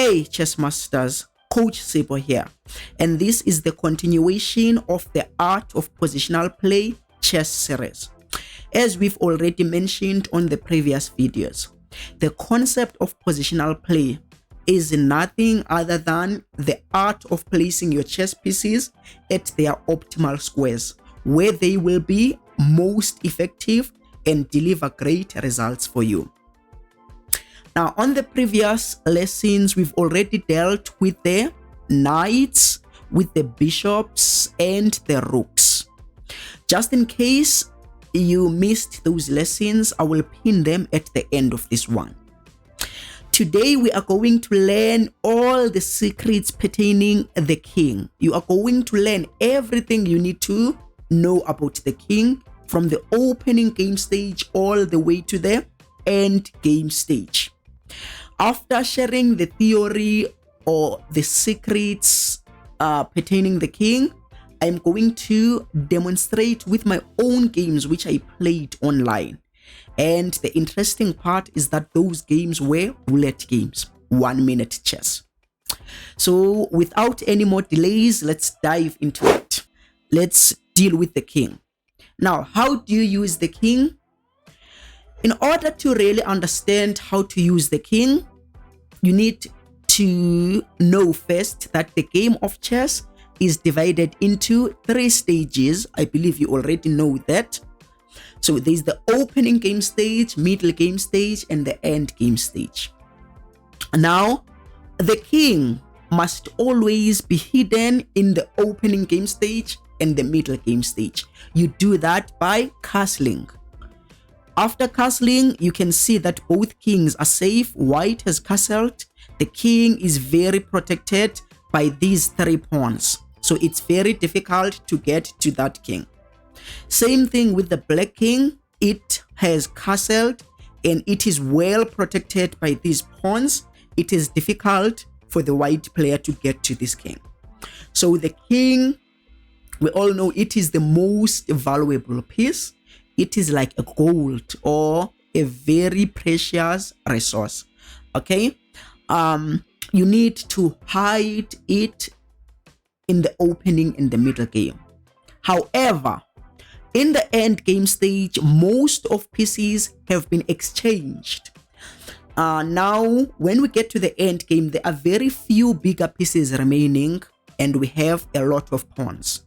Hey chess masters, Coach Sipho here, and this is the continuation of the Art of Positional Play chess series. As we've already mentioned on the previous videos, the concept of positional play is nothing other than the art of placing your chess pieces at their optimal squares, where they will be most effective and deliver great results for you. Now, on the previous lessons, we've already dealt with the knights, with the bishops, and the rooks. Just in case you missed those lessons, I will pin them at the end of this one. Today, we are going to learn all the secrets pertaining the king. You are going to learn everything you need to know about the king from the opening game stage all the way to the end game stage. After sharing the theory or the secrets pertaining the king, I'm going to demonstrate with my own games which I played online. And the interesting part is that those games were bullet games, 1 minute chess. So without any more delays, let's dive into it. Let's deal with the king. Now, how do you use the king? In order to really understand how to use the king, you need to know first that the game of chess is divided into 3 stages. I believe you already know that. So there's the opening game stage, middle game stage, and the end game stage. Now, the king must always be hidden in the opening game stage and the middle game stage. You do that by castling. After castling, you can see that both kings are safe. White has castled. The king is very protected by these 3 pawns. So it's very difficult to get to that king. Same thing with the black king. It has castled and it is well protected by these pawns. It is difficult for the white player to get to this king. So the king, we all know it is the most valuable piece. It is like a gold or a very precious resource. Okay, you need to hide it in the opening and the middle game. However, in the end game stage, most of pieces have been exchanged. Now, when we get to the end game, there are very few bigger pieces remaining, and we have a lot of pawns.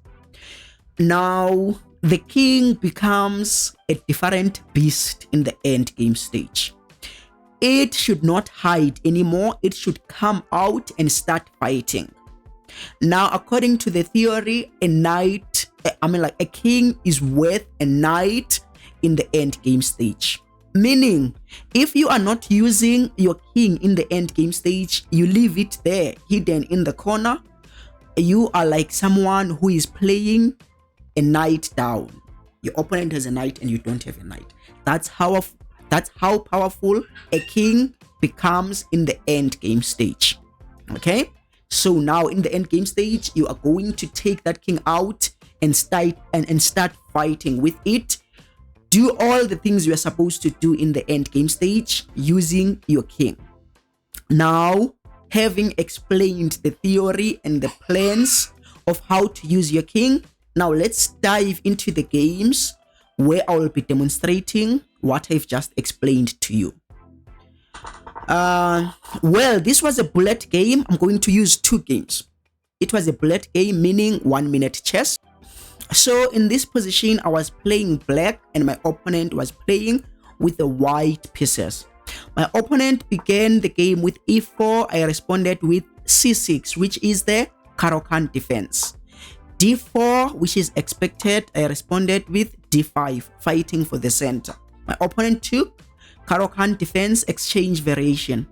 Now, the king becomes a different beast in the end game stage. It should not hide anymore. It should come out and start fighting. Now, according to the theory, a king is worth a knight in the end game stage. Meaning, if you are not using your king in the end game stage, you leave it there hidden in the corner, you are like someone who is playing a knight down. Your opponent has a knight and you don't have a knight. That's how powerful a king becomes in the end game stage. Okay, so now in the end game stage, you are going to take that king out and start fighting with it. Do all the things you are supposed to do in the end game stage using your king. Now, having explained the theory and the plans of how to use your king, now let's dive into the games where I will be demonstrating what I've just explained to you. Well, this was a bullet game. I'm going to use 2 games. It was a bullet game, meaning 1 minute chess. So in this position, I was playing black and my opponent was playing with the white pieces. My opponent began the game with e4. I responded with c6, which is the Caro-Kann defense. d4, which is expected, I responded with d5, fighting for the center. My opponent took Caro-Kann defense, exchange variation.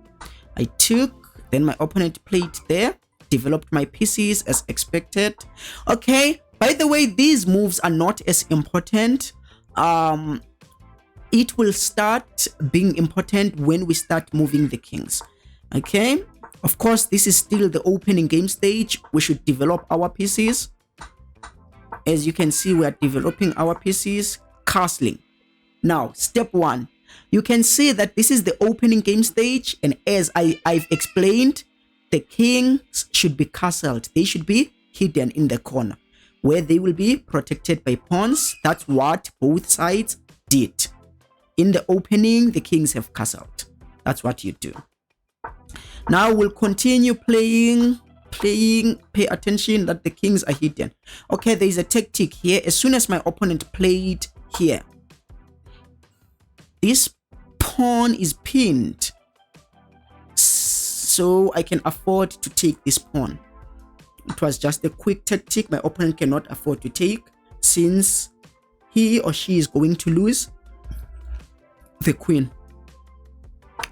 I took, then my opponent played there, developed my pieces as expected. Okay, by the way, these moves are not as important. It will start being important when we start moving the kings. Okay, of course, this is still the opening game stage. We should develop our pieces. As you can see, we are developing our pieces, castling. Now, step 1. You can see that this is the opening game stage, and as I've explained, the kings should be castled. They should be hidden in the corner where they will be protected by pawns. That's what both sides did. In the opening, the kings have castled. That's what you do. Now we'll continue playing. Pay attention that the kings are hidden. Okay, there is a tactic here. As soon as my opponent played here, this pawn is pinned, so I can afford to take this pawn. It was just a quick tactic my opponent cannot afford to take, since he or she is going to lose the queen.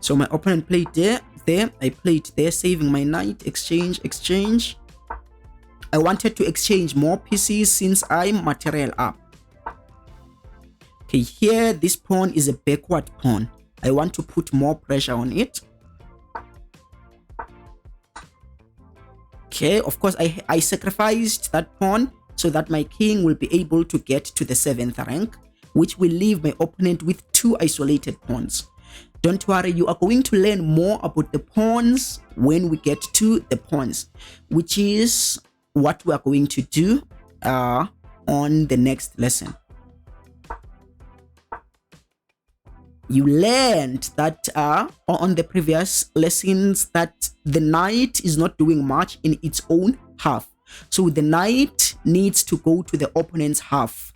So my opponent played there, I played there, saving my knight. Exchange. I wanted to exchange more pieces since I'm material up. Okay, here this pawn is a backward pawn. I want to put more pressure on it. Okay, of course I sacrificed that pawn so that my king will be able to get to the 7th rank, which will leave my opponent with 2 isolated pawns. Don't worry, you are going to learn more about the pawns when we get to the pawns, which is what we are going to do on the next lesson. You learned that on the previous lessons that the knight is not doing much in its own half. So the knight needs to go to the opponent's half,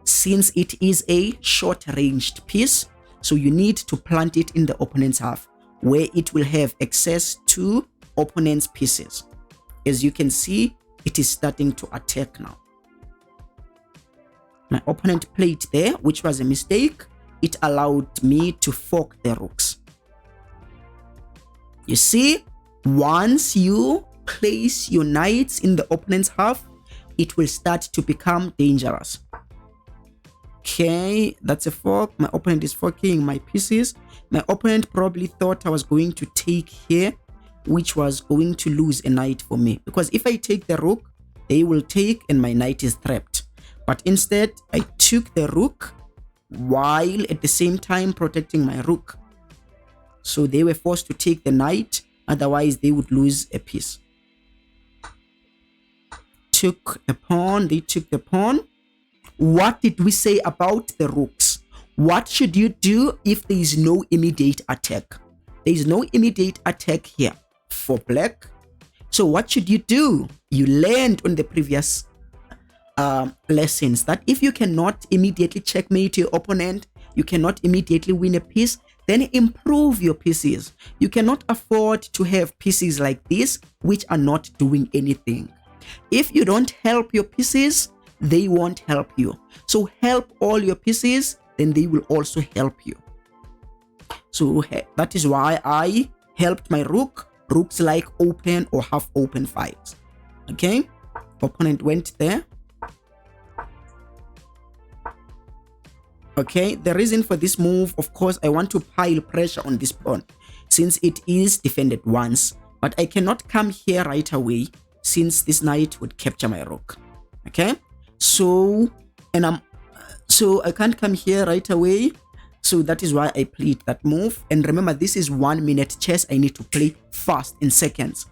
since it is a short-ranged piece. So you need to plant it in the opponent's half, where it will have access to opponent's pieces. As you can see, it is starting to attack now. My opponent played there, which was a mistake. It allowed me to fork the rooks. You see, once you place your knights in the opponent's half, it will start to become dangerous. Okay, that's a fork. My opponent is forking my pieces. My opponent probably thought I was going to take here, which was going to lose a knight for me. Because if I take the rook, they will take and my knight is trapped. But instead, I took the rook while at the same time protecting my rook. So they were forced to take the knight, otherwise they would lose a piece. Took the pawn, they took the pawn. What did we say about the rooks? What should you do if there is no immediate attack? There is no immediate attack here for black. So what should you do? You learned on the previous lessons that if you cannot immediately checkmate your opponent, you cannot immediately win a piece, then improve your pieces. You cannot afford to have pieces like this which are not doing anything. If you don't help your pieces, they won't help you. So help all your pieces, then they will also help you. So that is why I helped my rooks like open or half open fights. Okay, opponent went there. Okay, the reason for this move, of course, I want to pile pressure on this pawn since it is defended once, but I cannot come here right away since this knight would capture my rook. Okay, so I can't come here right away, so that is why I played that move. And remember, this is 1 minute chess. I need to play fast in seconds.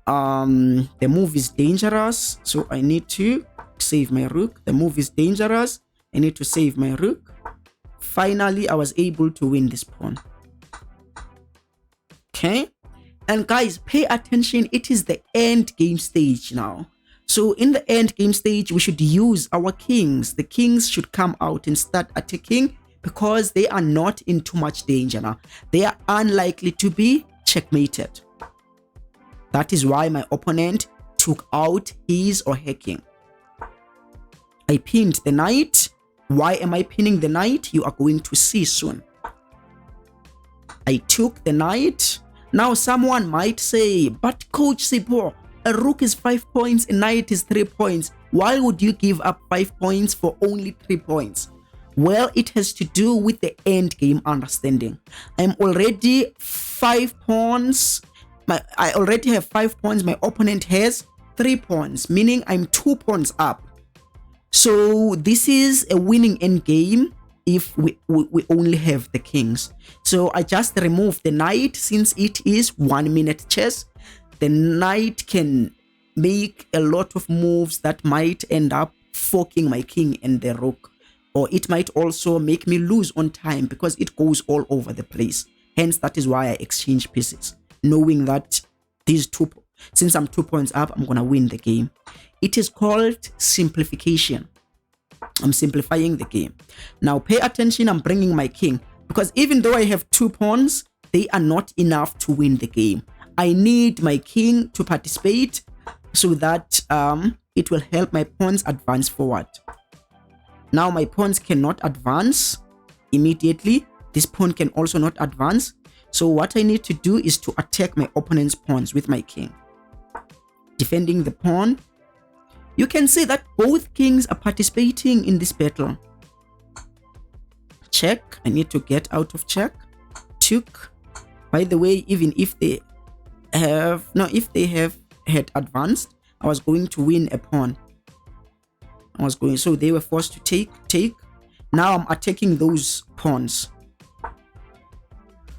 The move is dangerous, so I need to save my rook. The move is dangerous, I need to save my rook. Finally, I was able to win this pawn. Okay, and guys, pay attention. It is the end game stage now. So in the end game stage, we should use our kings. The kings should come out and start attacking because they are not in too much danger now. They are unlikely to be checkmated. That is why my opponent took out his or her king. I pinned the knight. Why am I pinning the knight? You are going to see soon. I took the knight. Now someone might say, but Coach Sipho, a rook is 5 points, a knight is 3 points. Why would you give up 5 points for only 3 points? Well, it has to do with the end game understanding. I'm already 5 pawns. I already have 5 pawns. My opponent has 3 pawns, meaning I'm 2 pawns up. So this is a winning end game if we only have the kings. So I just removed the knight since it is 1 minute chess. the knight can make a lot of moves that might end up forking my king and the rook, or it might also make me lose on time because it goes all over the place. Hence, that is why I exchange pieces, knowing that since I'm 2 points up, I'm gonna win the game. It is called simplification. I'm simplifying the game. Now pay attention, I'm bringing my king, because even though I have 2 pawns, they are not enough to win the game. I need my king to participate so that it will help my pawns advance forward. Now my pawns cannot advance immediately. This pawn can also not advance. So what I need to do is to attack my opponent's pawns with my king. Defending the pawn. You can see that both kings are participating in this battle. Check. I need to get out of check. Took. By the way, even if they have had advanced, I was going to win a pawn. So they were forced to take. Now I'm attacking those pawns.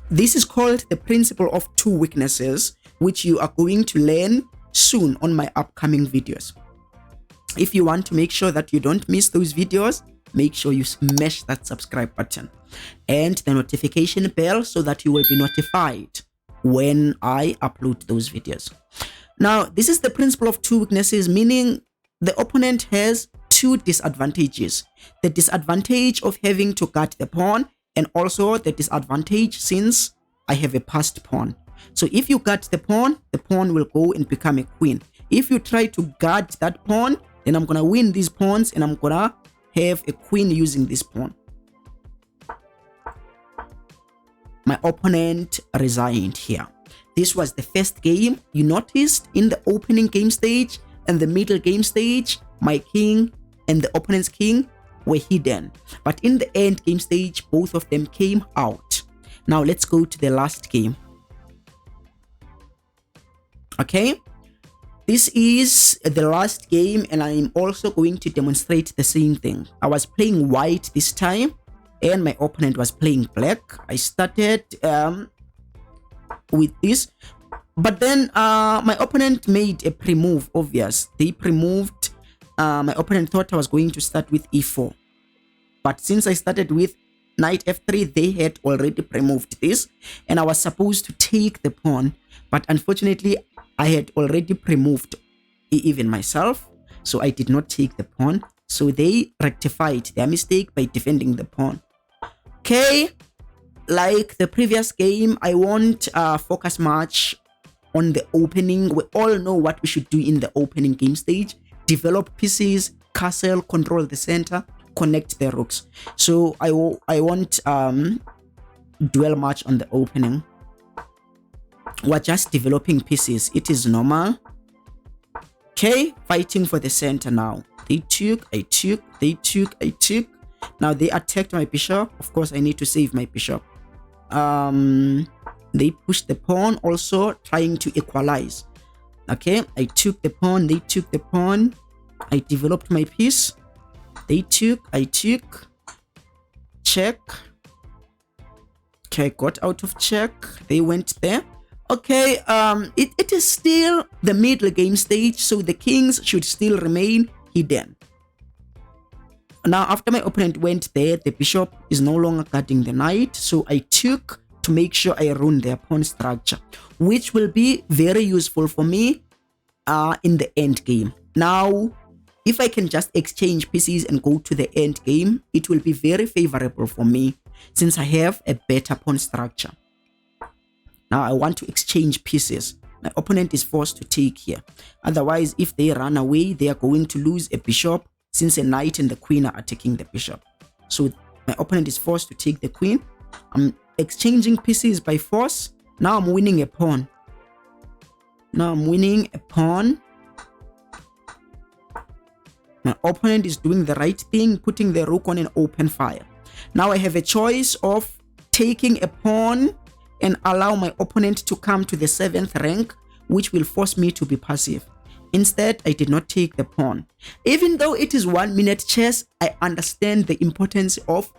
This is called the principle of 2 weaknesses, which you are going to learn soon on my upcoming videos. If you want to make sure that you don't miss those videos, make sure you smash that subscribe button and the notification bell so that you will be notified when I upload those videos. Now, this is the principle of 2 weaknesses, meaning the opponent has 2 disadvantages. The disadvantage of having to guard the pawn, and also the disadvantage since I have a passed pawn. So if you guard the pawn will go and become a queen. If you try to guard that pawn, then I'm gonna win these pawns and I'm gonna have a queen using this pawn. My opponent resigned here. This was the first game. You noticed in the opening game stage and the middle game stage, my king and the opponent's king were hidden. But in the end game stage, both of them came out. Now let's go to the last game. Okay, this is the last game and I'm also going to demonstrate the same thing. I was playing white this time and my opponent was playing black. I started with this, but then my opponent made a pre-move. Obvious, they pre-moved. My opponent thought I was going to start with e4, but since I started with knight f3, they had already pre-moved this and I was supposed to take the pawn, but unfortunately I had already pre-moved even myself, so I did not take the pawn. So they rectified their mistake by defending the pawn. Okay, like the previous game, I won't focus much on the opening. We all know what we should do in the opening game stage: develop pieces, castle, control the center, connect the rooks. So I won't dwell much on the opening. We're just developing pieces. It is normal. Okay, fighting for the center now. They took, I took, they took, I took. Now they attacked my bishop. Of course, I need to save my bishop. They pushed the pawn, also trying to equalize. Okay, I took the pawn, they took the pawn. I developed my piece. They took, I took. Check. Okay, got out of check. They went there. Okay, it is still the middle game stage, so the kings should still remain hidden. Now, after my opponent went there, the bishop is no longer guarding the knight, so I took to make sure I ruin their pawn structure, which will be very useful for me in the end game. Now, if I can just exchange pieces and go to the end game, it will be very favorable for me since I have a better pawn structure. Now I want to exchange pieces. My opponent is forced to take here. Otherwise, if they run away, they are going to lose a bishop since a knight and the queen are attacking the bishop. So my opponent is forced to take the queen. I'm exchanging pieces by force. Now I'm winning a pawn. My opponent is doing the right thing, putting the rook on an open fire. Now I have a choice of taking a pawn and allow my opponent to come to the 7th rank, which will force me to be passive. Instead, I did not take the pawn. Even though it is 1-minute chess, I understand the importance of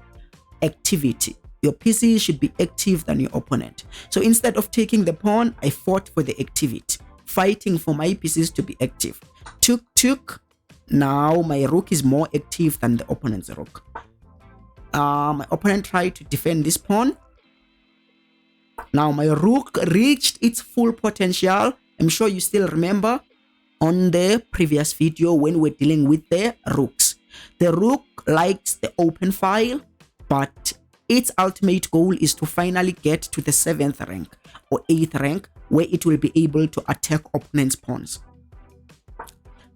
activity. Your pieces should be active than your opponent. So instead of taking the pawn, I fought for the activity. fighting for my pieces to be active. Took. Now my rook is more active than the opponent's rook. My opponent tried to defend this pawn. Now my rook reached its full potential. I'm sure you still remember on the previous video when we're dealing with the rooks. The rook likes the open file, but its ultimate goal is to finally get to the 7th rank or 8th rank, where it will be able to attack opponent's pawns.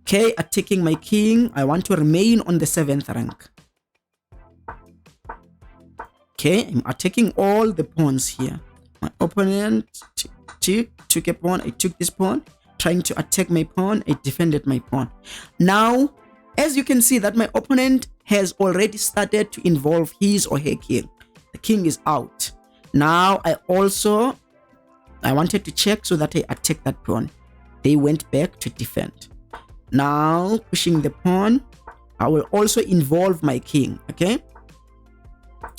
Okay, attacking my king. I want to remain on the 7th rank. Okay, I'm attacking all the pawns here. My opponent took a pawn. I took this pawn, trying to attack my pawn. I defended my pawn. Now, as you can see that my opponent has already started to involve his or her king. The king is out. Now, I wanted to check so that I attack that pawn. They went back to defend. Now, pushing the pawn, I will also involve my king, okay?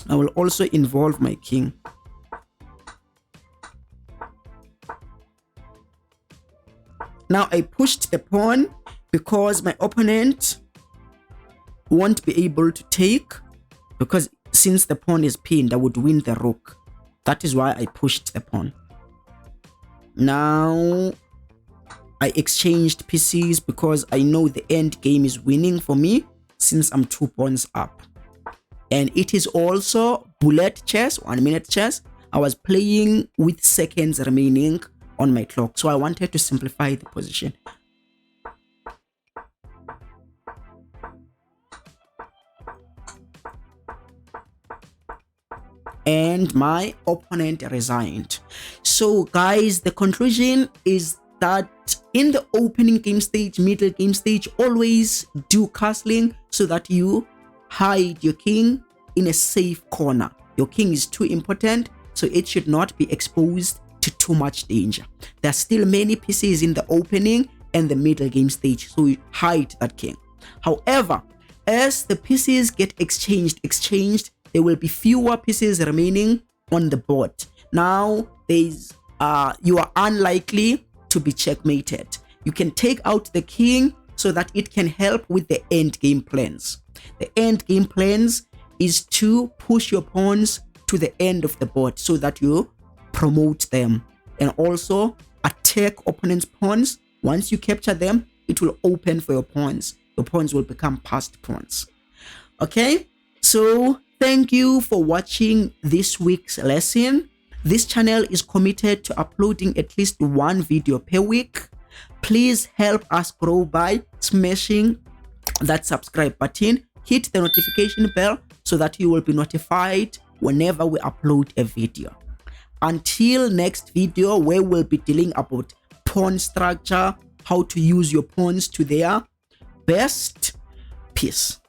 I will also involve my king. Now I pushed the pawn because my opponent won't be able to take, because since the pawn is pinned, I would win the rook. That is why I pushed the pawn. Now I exchanged pieces because I know the end game is winning for me since I'm 2 pawns up. And it is also bullet chess, 1 minute chess. I was playing with seconds remaining on my clock, so I wanted to simplify the position. And my opponent resigned. So guys, the conclusion is that in the opening game stage, middle game stage, always do castling so that you hide your king in a safe corner. Your king is too important, so it should not be exposed to too much danger. There are still many pieces in the opening and the middle game stage, so you hide that king. However, as the pieces get exchanged, there will be fewer pieces remaining on the board. Now you are unlikely to be checkmated. You can take out the king so that it can help with the end game plans. The end game plans is to push your pawns to the end of the board so that you promote them, and also attack opponent's pawns. Once you capture them, it will open for your pawns. Your pawns will become passed pawns. Okay, so thank you for watching this week's lesson. This channel is committed to uploading at least 1 video per week. Please help us grow by smashing that subscribe button. Hit the notification bell so that you will be notified whenever we upload a video. Until next video, where we'll be dealing about pawn structure, how to use your pawns to their best. Peace.